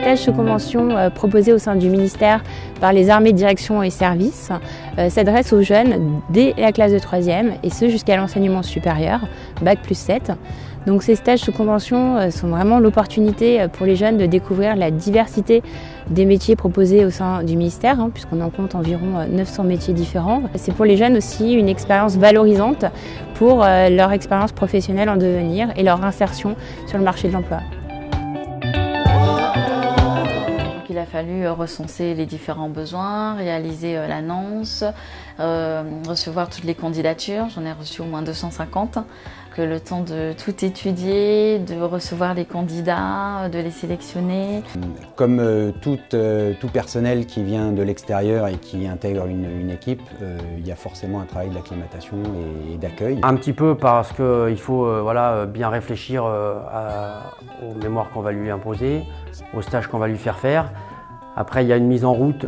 stage sous convention proposé au sein du ministère par les armées, directions et services s'adresse aux jeunes dès la classe de 3e et ce jusqu'à l'enseignement supérieur, Bac plus 7. Donc ces stages sous convention sont vraiment l'opportunité pour les jeunes de découvrir la diversité des métiers proposés au sein du ministère, puisqu'on en compte environ 900 métiers différents. C'est pour les jeunes aussi une expérience valorisante pour leur expérience professionnelle en devenir et leur insertion sur le marché de l'emploi. Il a fallu recenser les différents besoins, réaliser l'annonce, recevoir toutes les candidatures. J'en ai reçu au moins 250. Que le temps de tout étudier, de recevoir les candidats, de les sélectionner. Comme tout personnel qui vient de l'extérieur et qui intègre une équipe, il y a forcément un travail d'acclimatation et d'accueil. Un petit peu parce qu'il faut bien réfléchir aux mémoires qu'on va lui imposer, aux stages qu'on va lui faire faire. Après, il y a une mise en route,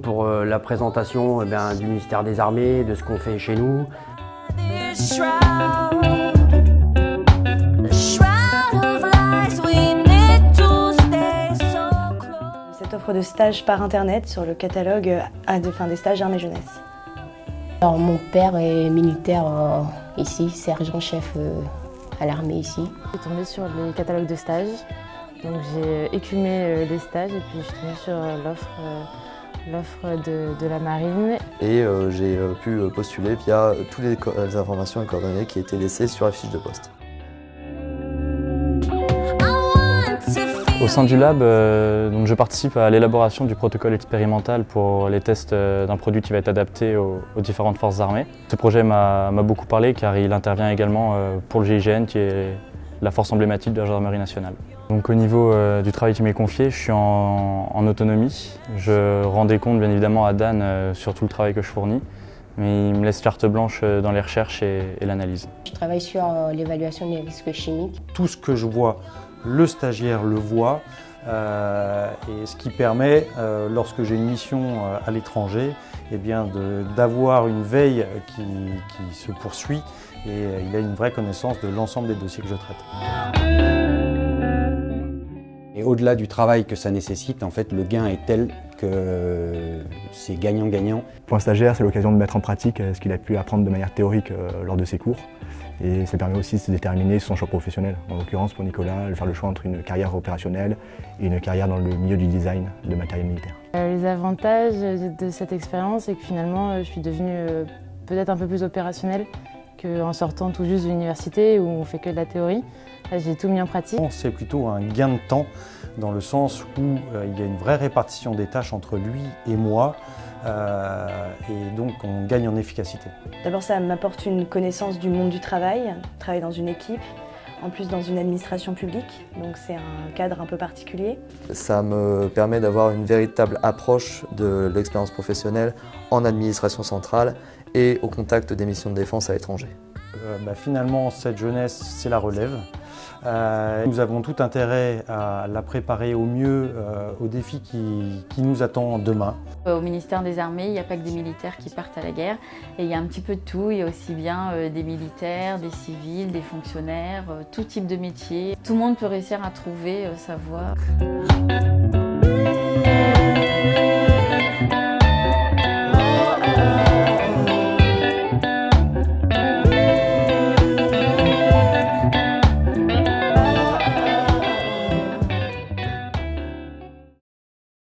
pour la présentation du ministère des Armées, de ce qu'on fait chez nous. Cette offre de stage par internet sur le catalogue des stages armée jeunesse. Alors, mon père est militaire ici, sergent-chef à l'armée ici. Je suis tombée sur les catalogues de stages, donc j'ai écumé les stages et puis je suis tombée sur l'offre de la marine. Et j'ai pu postuler via toutes les informations et coordonnées qui étaient laissées sur la fiche de poste. Au sein du lab, donc je participe à l'élaboration du protocole expérimental pour les tests d'un produit qui va être adapté aux différentes forces armées. Ce projet m'a beaucoup parlé car il intervient également pour le GIGN qui est la force emblématique de la gendarmerie nationale. Donc au niveau du travail qui m'est confié, je suis en autonomie. Je rends des comptes bien évidemment à Dan sur tout le travail que je fournis, mais il me laisse carte blanche dans les recherches et l'analyse. Je travaille sur l'évaluation des risques chimiques. Tout ce que je vois, le stagiaire le voit, et ce qui permet, lorsque j'ai une mission à l'étranger, d'avoir une veille qui se poursuit et il a une vraie connaissance de l'ensemble des dossiers que je traite. Et au-delà du travail que ça nécessite, en fait, le gain est tel que c'est gagnant-gagnant. Pour un stagiaire, c'est l'occasion de mettre en pratique ce qu'il a pu apprendre de manière théorique lors de ses cours. Et ça permet aussi de se déterminer son choix professionnel. En l'occurrence, pour Nicolas, de faire le choix entre une carrière opérationnelle et une carrière dans le milieu du design de matériel militaire. Les avantages de cette expérience, c'est que finalement, je suis devenue peut-être un peu plus opérationnelle qu'en sortant tout juste de l'université où on fait que de la théorie. Là, j'ai tout mis en pratique. C'est plutôt un gain de temps dans le sens où il y a une vraie répartition des tâches entre lui et moi. Et donc on gagne en efficacité. D'abord, ça m'apporte une connaissance du monde du travail, travailler dans une équipe, en plus dans une administration publique, donc c'est un cadre un peu particulier. Ça me permet d'avoir une véritable approche de l'expérience professionnelle en administration centrale et au contact des missions de défense à l'étranger. Finalement, cette jeunesse, c'est la relève. Nous avons tout intérêt à la préparer au mieux aux défis qui nous attendent demain. Au ministère des Armées, il n'y a pas que des militaires qui partent à la guerre. Et il y a un petit peu de tout. Il y a aussi bien des militaires, des civils, des fonctionnaires, tout type de métier. Tout le monde peut réussir à trouver sa voie.